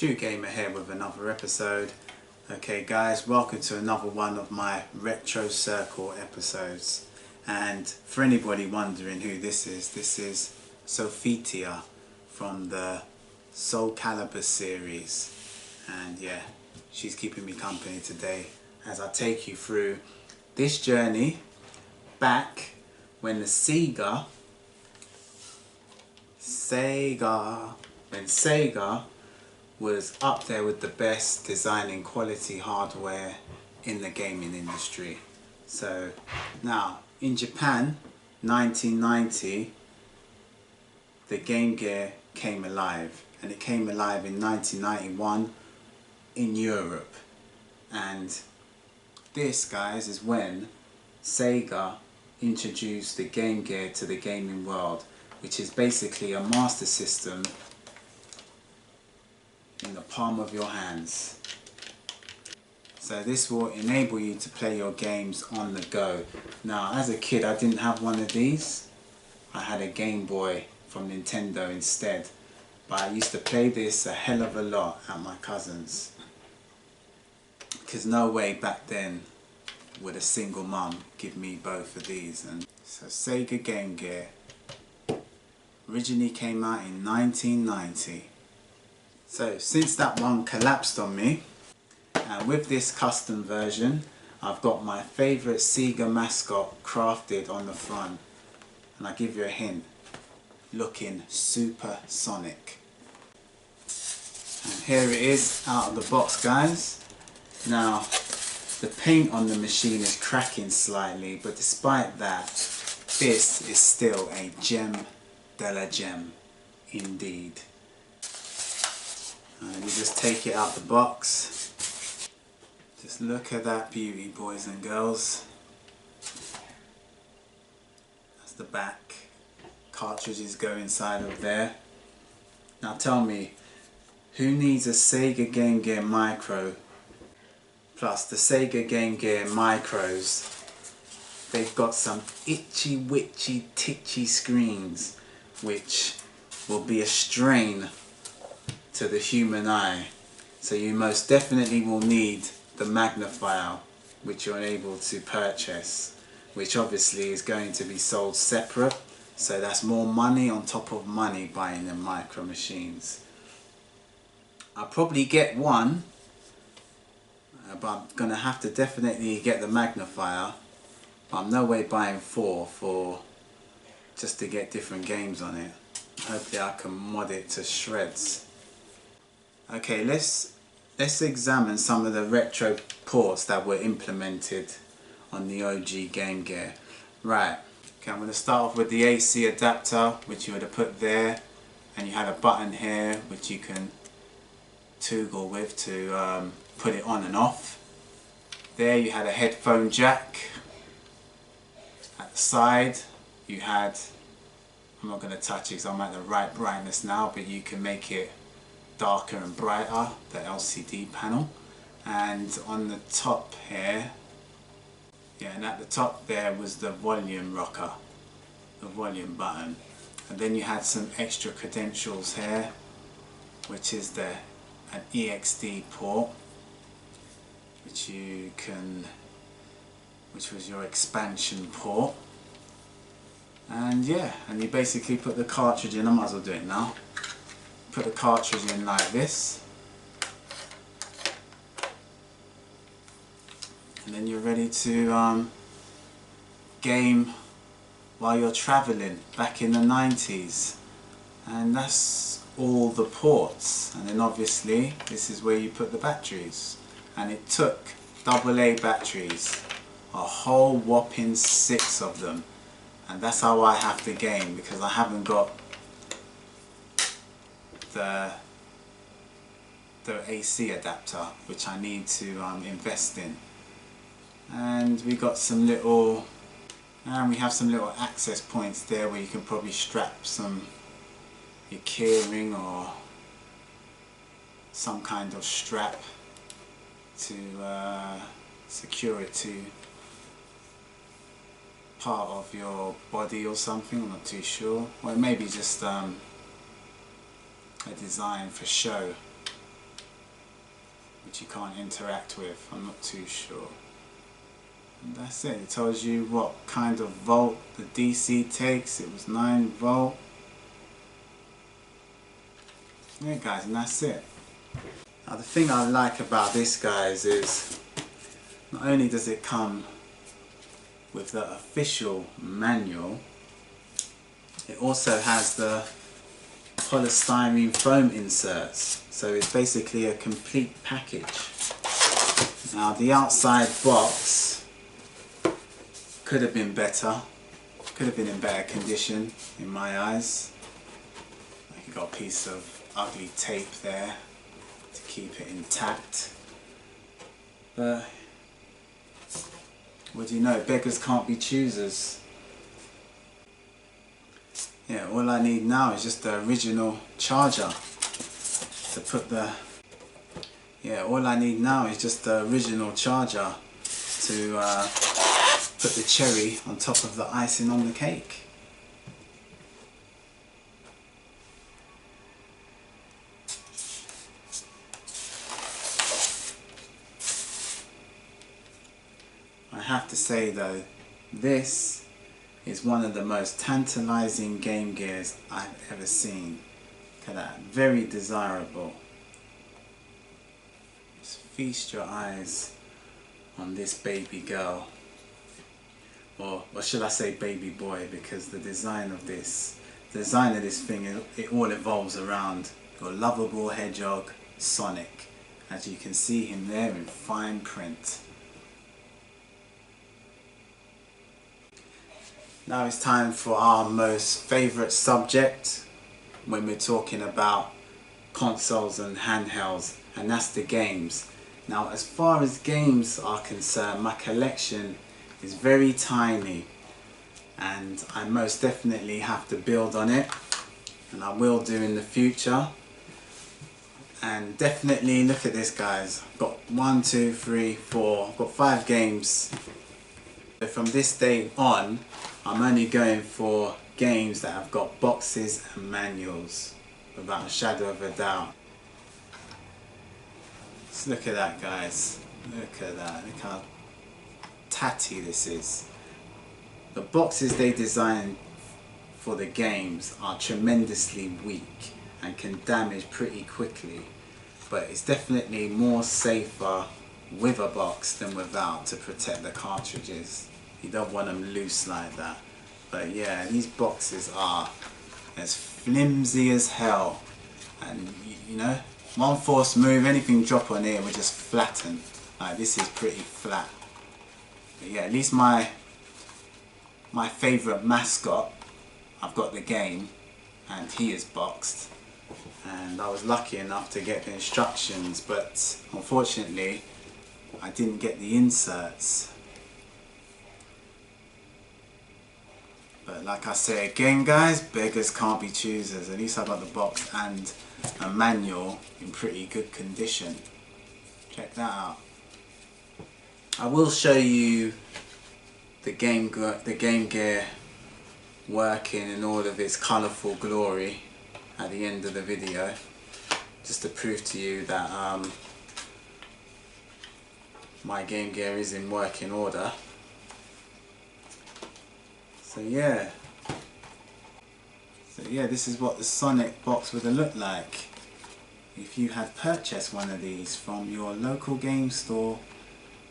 True Gamer here with another episode. Okay guys, welcome to another one of my Retro Circle episodes. And for anybody wondering who this is Sophitia from the Soul Calibur series. And yeah, she's keeping me company today as I take you through this journey back when the Sega was up there with the best designing quality hardware in the gaming industry. So now in Japan, 1990, the Game Gear came alive, and it came alive in 1991 in Europe. And this, guys, is when Sega introduced the Game Gear to the gaming world, which is basically a master system in the palm of your hands. So this will enable you to play your games on the go. Now, as a kid, I didn't have one of these. I had a Game Boy from Nintendo instead. But I used to play this a hell of a lot at my cousin's, because no way back then would a single mum give me both of these. And so Sega Game Gear originally came out in 1990. So since that one collapsed on me, and with this custom version, I've got my favourite Sega mascot crafted on the front. And I give you a hint, looking supersonic. And here it is out of the box, guys. Now, the paint on the machine is cracking slightly, but despite that, this is still a gem de la gem indeed. And you just take it out the box. Just look at that beauty, boys and girls. That's the back. Cartridges go inside of there. Now tell me, who needs a Sega Game Gear Micro? Plus the Sega Game Gear Micros, they've got some itchy witchy titchy screens which will be a strain to the human eye. So you most definitely will need the magnifier, which you're able to purchase, which obviously is going to be sold separate. So that's more money on top of money buying the micro machines. I'll probably get one, but I'm going to have to definitely get the magnifier. But I'm no way buying four just to get different games on it. Hopefully I can mod it to shreds. Okay, let's examine some of the retro ports that were implemented on the OG Game Gear. Right, okay, I'm going to start off with the AC adapter, which you would have put there, and you had a button here which you can toggle with to put it on and off. There you had a headphone jack. At the side you had, I'm not going to touch it because I'm at the right brightness now, but you can make it darker and brighter, the LCD panel. And on the top here, yeah, and at the top there was the volume rocker, the volume button. And then you had some extra credentials here, which is an EXD port, which was your expansion port. And yeah, and you basically put the cartridge in. I might as well do it now. Put the cartridge in like this, and then you're ready to game while you're traveling back in the 90s. And that's all the ports. And then obviously this is where you put the batteries, and it took AA batteries, a whole whopping 6 of them. And that's how I have to game, because I haven't got the AC adapter, which I need to invest in. And we got some little, and we have some little access points there where you can probably strap your keyring or some kind of strap to secure it to part of your body or something. I'm not too sure. Or maybe just a design for show. which you can't interact with. I'm not too sure. And that's it. It tells you what kind of volt the DC takes. It was 9 volt. Yeah guys, and that's it. Now the thing I like about this, guys, is not only does it come with the official manual, it also has the polystyrene foam inserts, so it's basically a complete package. Now the outside box could have been better, could have been in better condition in my eyes. Like you got a piece of ugly tape there to keep it intact, but what do you know, beggars can't be choosers. Yeah, all I need now is just the original charger to put the... Yeah, all I need now is just the original charger to put the cherry on top of the icing on the cake. I have to say though, this is one of the most tantalizing Game Gears I've ever seen. Look at that, very desirable. Just feast your eyes on this baby girl, or should I say baby boy, because the design of this thing, it all evolves around your lovable hedgehog Sonic, as you can see him there in fine print. Now it's time for our most favourite subject when we're talking about consoles and handhelds, and that's the games. Now as far as games are concerned, my collection is very tiny, and I most definitely have to build on it, and I will do in the future. And definitely, look at this guys, I've got 1, 2, 3, 4, I've got 5 games. So from this day on, I'm only going for games that have got boxes and manuals, without a shadow of a doubt. Just look at that guys, look at that, look how tatty this is. The boxes they designed for the games are tremendously weak and can damage pretty quickly, but it's definitely more safer with a box than without to protect the cartridges. You don't want them loose like that. But yeah, these boxes are as flimsy as hell, and you know, one force move, anything drop on here would just flatten. Like this is pretty flat. But yeah, at least my favourite mascot, I've got the game and he is boxed, and I was lucky enough to get the instructions, but unfortunately I didn't get the inserts. But like I say again guys, beggars can't be choosers. At least I got the box and a manual in pretty good condition. Check that out. I will show you the Game Gear working in all of its colourful glory at the end of the video, just to prove to you that my Game Gear is in working order. So yeah, this is what the Sonic box would have looked like if you had purchased one of these from your local game store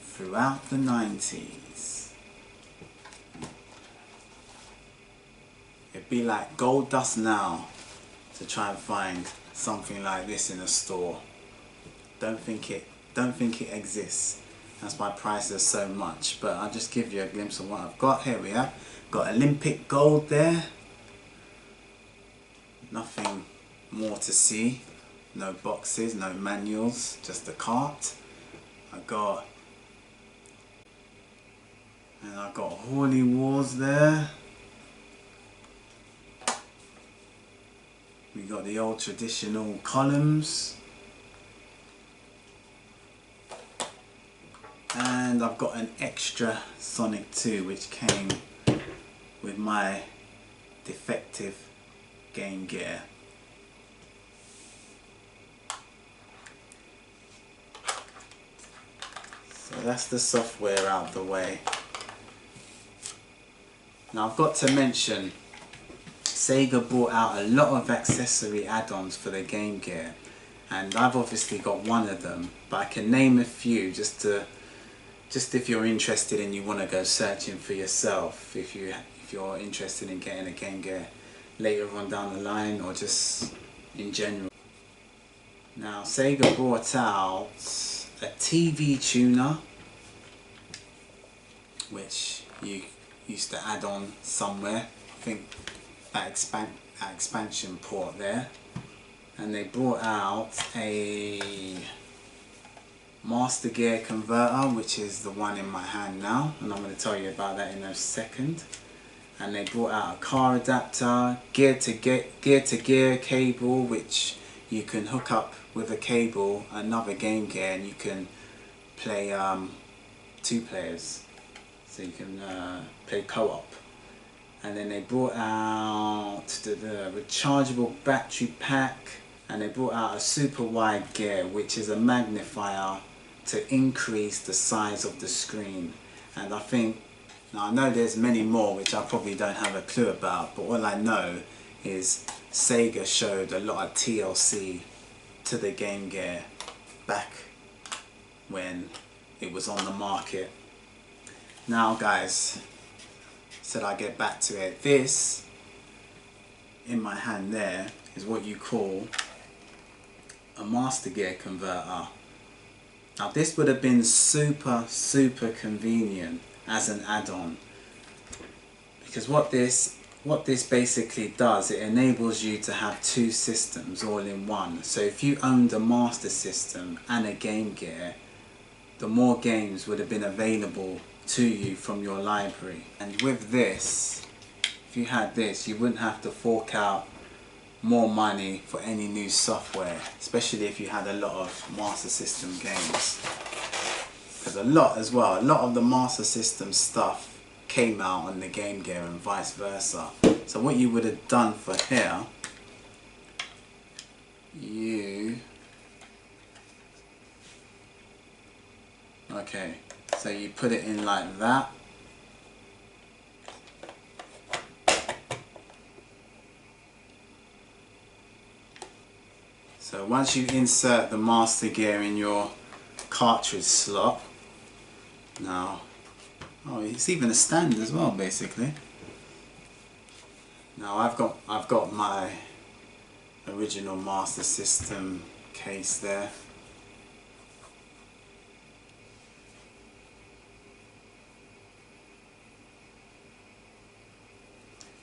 throughout the 90s. It'd be like gold dust now to try and find something like this in a store. Don't think it exists. That's why prices are so much. But I'll just give you a glimpse of what I've got. Here we are. Got Olympic gold there. Nothing more to see. No boxes, no manuals, just the cart. I've got Holy Wars there. We got the old traditional columns. And I've got an extra Sonic 2 which came with my defective Game Gear. So that's the software out the way. Now I've got to mention, Sega brought out a lot of accessory add-ons for the Game Gear, and I've obviously got one of them, but I can name a few just if you're interested and you want to go searching for yourself, if you're interested in getting a Game Gear later on down the line, or just in general. Now Sega brought out a TV tuner, which you used to add on somewhere, I think that expansion port there. And they brought out a master gear converter, which is the one in my hand now, and I'm going to tell you about that in a second. And they brought out a car adapter, gear to gear cable, which you can hook up with a cable another Game Gear, and you can play 2 players, so you can play co-op. And then they brought out the rechargeable battery pack, and they brought out a super wide gear, which is a magnifier to increase the size of the screen. And I think, now I know there's many more which I probably don't have a clue about, but all I know is Sega showed a lot of TLC to the Game Gear back when it was on the market. Now guys, said I get back to it. This in my hand there is what you call a master gear converter. Now this would have been super convenient as an add-on, because what this basically does, it enables you to have 2 systems all in one. So if you owned a Master System and a Game Gear, the more games would have been available to you from your library. And with this, if you had this, you wouldn't have to fork out more money for any new software, especially if you had a lot of Master System games. Because a lot of the Master System stuff came out on the Game Gear and vice versa. So what you would have done for here, so you put it in like that. So once you insert the Master Gear in your cartridge slot, now, oh, it's even a stand as well, basically. Now I've got my original Master System case there.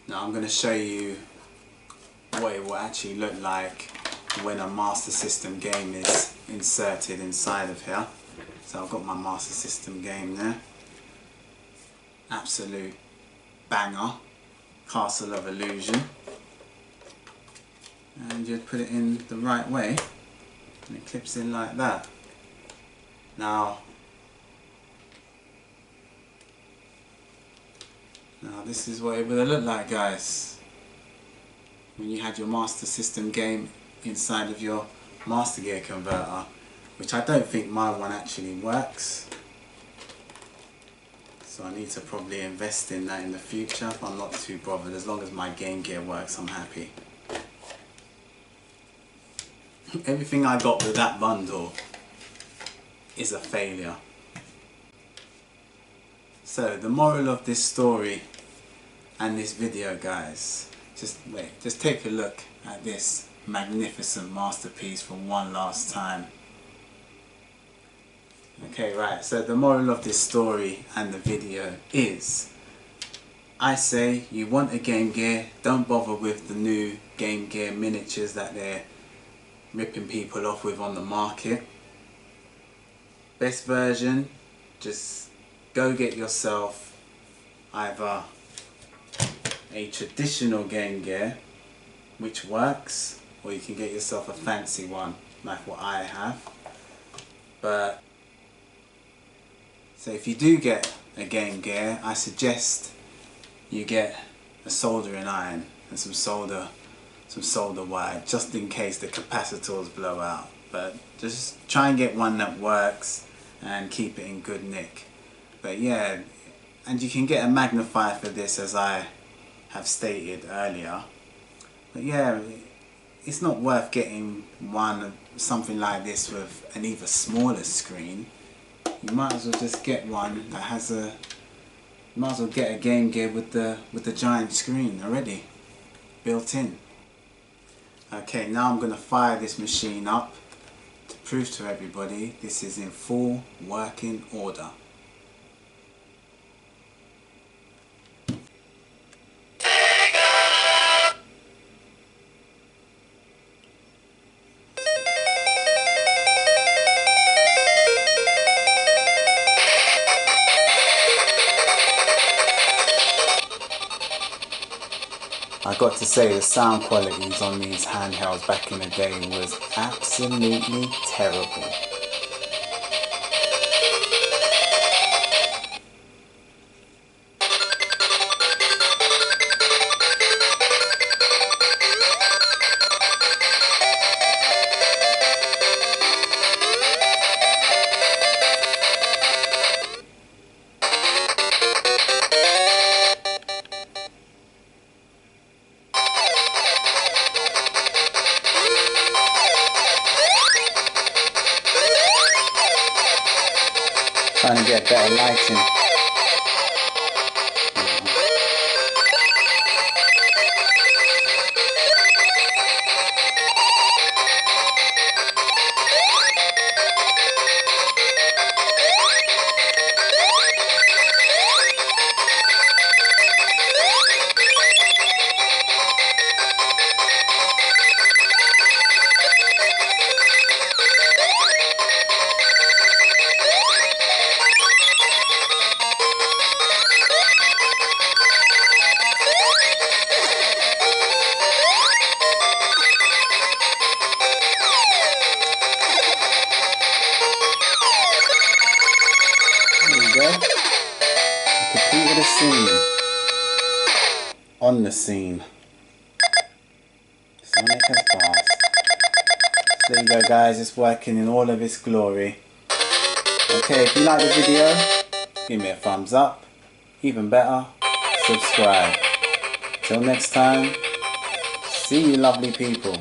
Now I'm going to show you what it will actually look like when a Master System game is inserted inside of here. So I've got my Master System game there. Absolute banger. Castle of Illusion. And you put it in the right way and it clips in like that. Now this is what it would have looked like, guys, when you had your Master System game inside of your Master Gear converter, which I don't think my one actually works. So I need to probably invest in that in the future. I'm not too bothered. As long as my Game Gear works, I'm happy. Everything I got with that bundle is a failure. So the moral of this story and this video, guys, just take a look at this magnificent masterpiece for one last time. Okay, right, so the moral of this story and the video is, I say you want a Game Gear, don't bother with the new Game Gear miniatures that they're ripping people off with on the market. Best version, just go get yourself either a traditional Game Gear which works, or you can get yourself a fancy one like what I have. But so if you do get a Game Gear, I suggest you get a soldering iron and some solder wire, just in case the capacitors blow out. But just try and get one that works and keep it in good nick. But yeah, and you can get a magnifier for this, as I have stated earlier. But yeah, it's not worth getting something like this with an even smaller screen. You might as well just get one that has a, you might as well get a Game Gear with the giant screen already built in. Okay, now I'm going to fire this machine up to prove to everybody this is in full working order. I got to say, the sound qualities on these handhelds back in the day was absolutely terrible. Trying to get better lighting. Completed a scene. On the scene. Sonic has passed. So there you go, guys, it's working in all of its glory. Okay, if you like the video, give me a thumbs up. Even better, subscribe. Till next time, see you lovely people.